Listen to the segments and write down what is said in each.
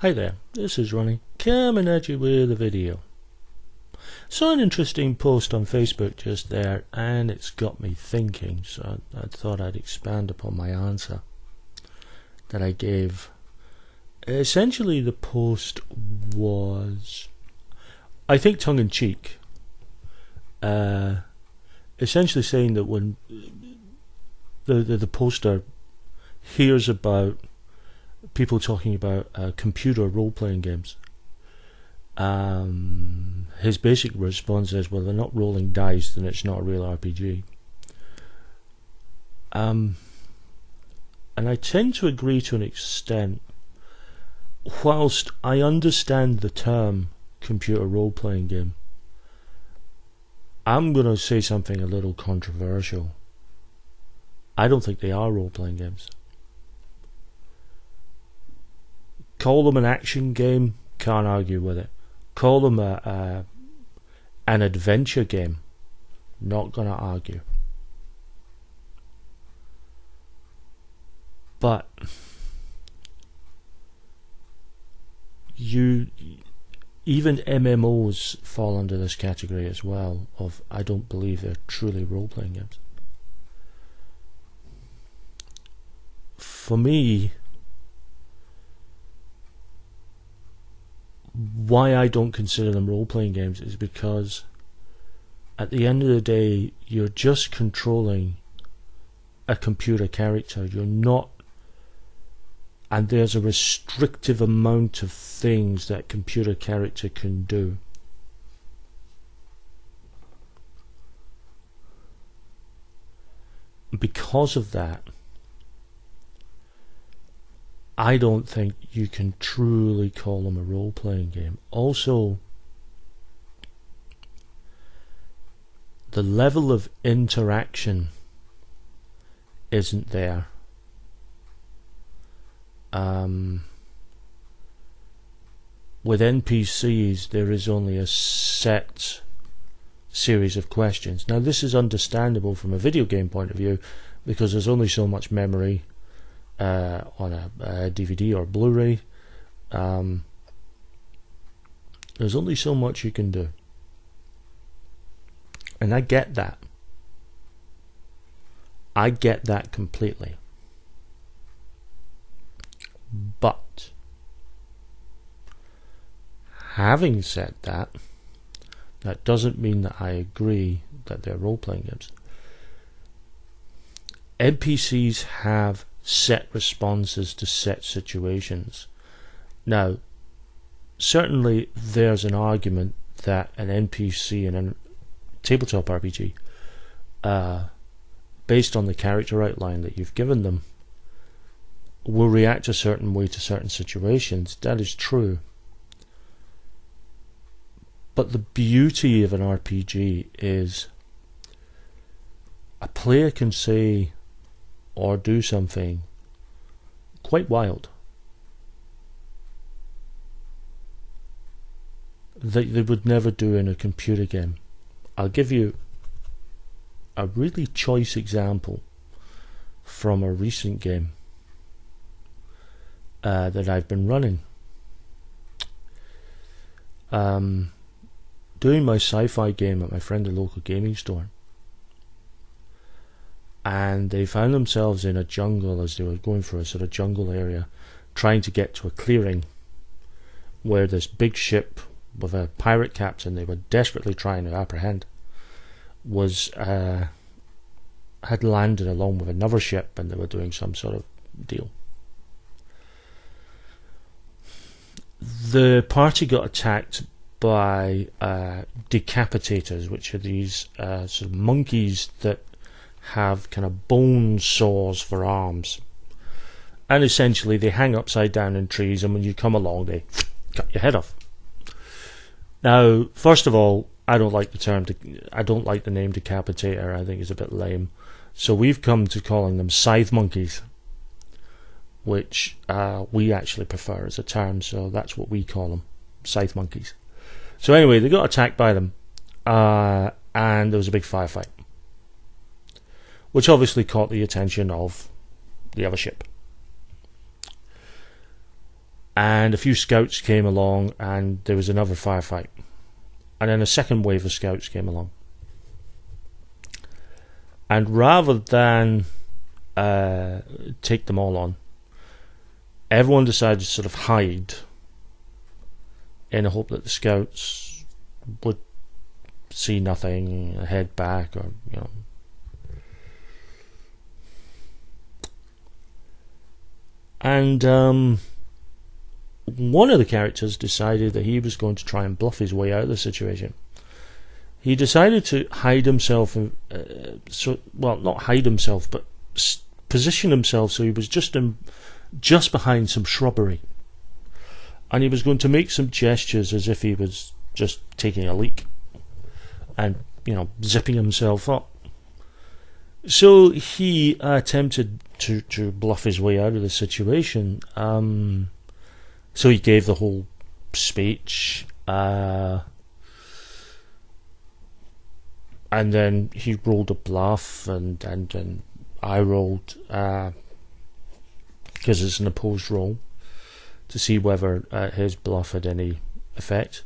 Hi there, this is Ronnie, coming at you with a video. Saw an interesting post on Facebook just there, and it's got me thinking, so I thought I'd expand upon my answer that I gave. Essentially, the post was, I think, tongue-in-cheek, essentially saying that when the poster hears about people talking about computer role-playing games, his basic response is, well, they're not rolling dice, then it's not a real RPG. And I tend to agree to an extent. Whilst I understand the term computer role-playing game, I'm going to say something a little controversial. I don't think they are role-playing games. Call them an action game, can't argue with it. Call them an adventure game, not going to argue. But even MMOs fall under this category as well of, I don't believe they're truly role-playing games. For me, why I don't consider them role-playing games is because at the end of the day, you're just controlling a computer character. You're not, and there's a restrictive amount of things that computer character can do. Because of that, I don't think you can truly call them a role-playing game. Also, the level of interaction isn't there. With NPCs, there is only a set series of questions. Now, this is understandable from a video game point of view because there's only so much memory on a DVD or Blu-ray. There's only so much you can do, and I get that. I get that completely. But having said that, that doesn't mean that I agree that they're role-playing games. NPCs have set responses to set situations. Now, certainly there's an argument that an NPC in a tabletop RPG, based on the character outline that you've given them, will react a certain way to certain situations. That is true. But the beauty of an RPG is a player can say or do something quite wild that they would never do in a computer game. I'll give you a really choice example from a recent game that I've been running. Doing my sci-fi game at my friendly local gaming store, and they found themselves in a jungle as they were going through a sort of jungle area, trying to get to a clearing where this big ship with a pirate captain they were desperately trying to apprehend was had landed along with another ship, and they were doing some sort of deal. The party got attacked by decapitators, which are these sort of monkeys that have kind of bone saws for arms, and essentially they hang upside down in trees, and when you come along they cut your head off. Now, first of all, I don't like the name decapitator. I think it's a bit lame, so we've come to calling them scythe monkeys, which we actually prefer as a term, so that's what we call them, scythe monkeys. So anyway, they got attacked by them, and there was a big firefight, which obviously caught the attention of the other ship. and a few scouts came along, and there was another firefight, and then a second wave of scouts came along, and rather than take them all on, everyone decided to sort of hide in the hope that the scouts would see nothing, head back, or And one of the characters decided that he was going to try and bluff his way out of the situation. He decided to hide himself, not hide himself, but position himself so he was just behind some shrubbery. And he was going to make some gestures as if he was just taking a leak and, zipping himself up. So he attempted to bluff his way out of the situation. So he gave the whole speech, and then he rolled a bluff, and I rolled, because it's an opposed roll, to see whether his bluff had any effect.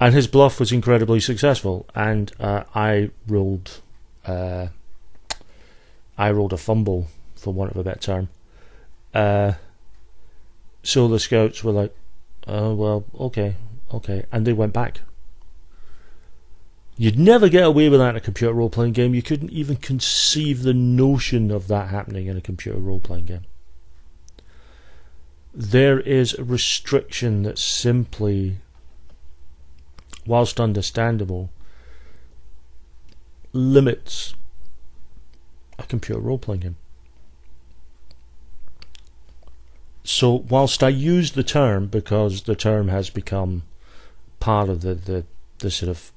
And his bluff was incredibly successful, and I rolled a fumble, for want of a better term. So the scouts were like, "Oh well, okay," and they went back. You'd never get away with that in a computer role-playing game. You couldn't even conceive the notion of that happening in a computer role-playing game. There is a restriction that simply, whilst understandable, limits a computer role-playing game. So whilst I use the term because the term has become part of the sort of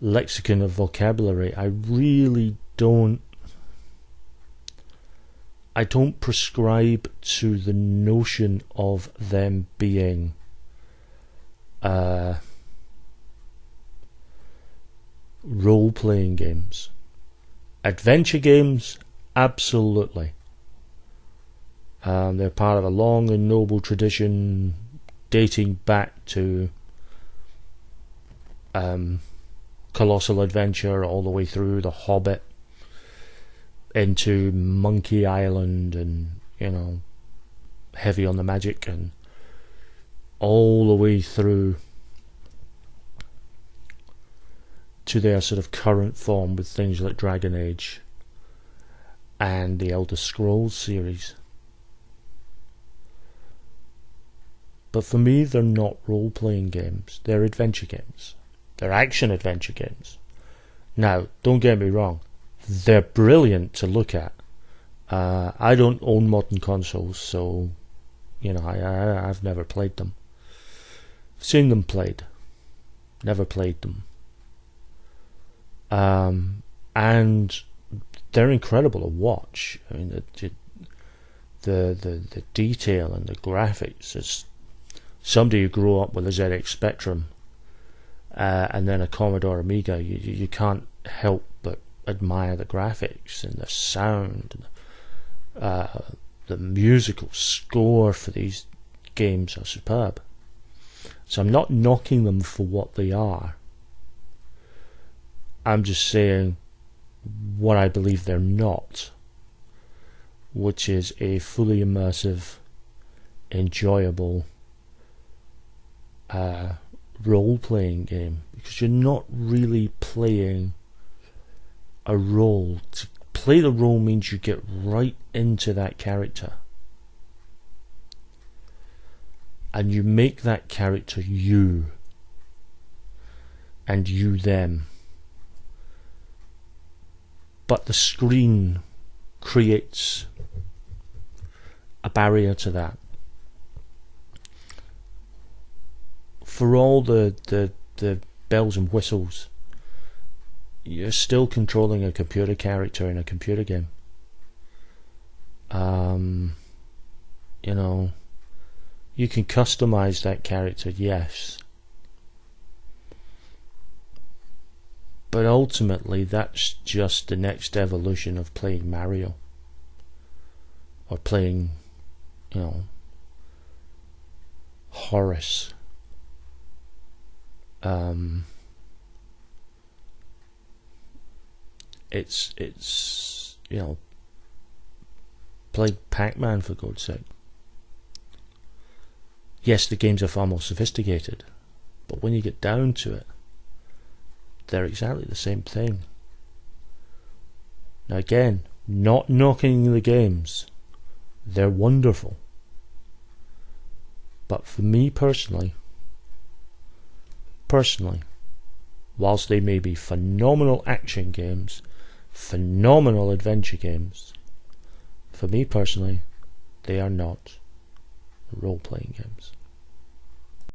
lexicon of vocabulary, I really don't prescribe to the notion of them being role-playing games. Adventure games, absolutely. They're part of a long and noble tradition dating back to Colossal Adventure all the way through The Hobbit into Monkey Island and, Heavy on the Magic, and all the way through to their sort of current form with things like Dragon Age and the Elder Scrolls series. But for me, they're not role-playing games. They're adventure games. They're action-adventure games. Now, don't get me wrong. They're brilliant to look at. I don't own modern consoles, so, I've never played them. I've seen them played. Never played them. And they're incredible to watch. I mean, the detail and the graphics is... Somebody who grew up with a ZX Spectrum and then a Commodore Amiga, you can't help but admire the graphics and the sound. The musical score for these games are superb. So I'm not knocking them for what they are. I'm just saying what I believe they're not, which is a fully immersive, enjoyable role-playing game, because you're not really playing a role. To play the role means you get right into that character and you make that character you and you them. But the screen creates a barrier to that. For all the bells and whistles, you're still controlling a computer character in a computer game. You can customize that character, yes. But ultimately, that's just the next evolution of playing Mario. Or playing, Horus. It's you know, play Pac-Man for God's sake. Yes, the games are far more sophisticated, but when you get down to it, they're exactly the same thing. Now again, not knocking the games, they're wonderful. But for me personally, whilst they may be phenomenal action games, phenomenal adventure games, for me personally, they are not role-playing games.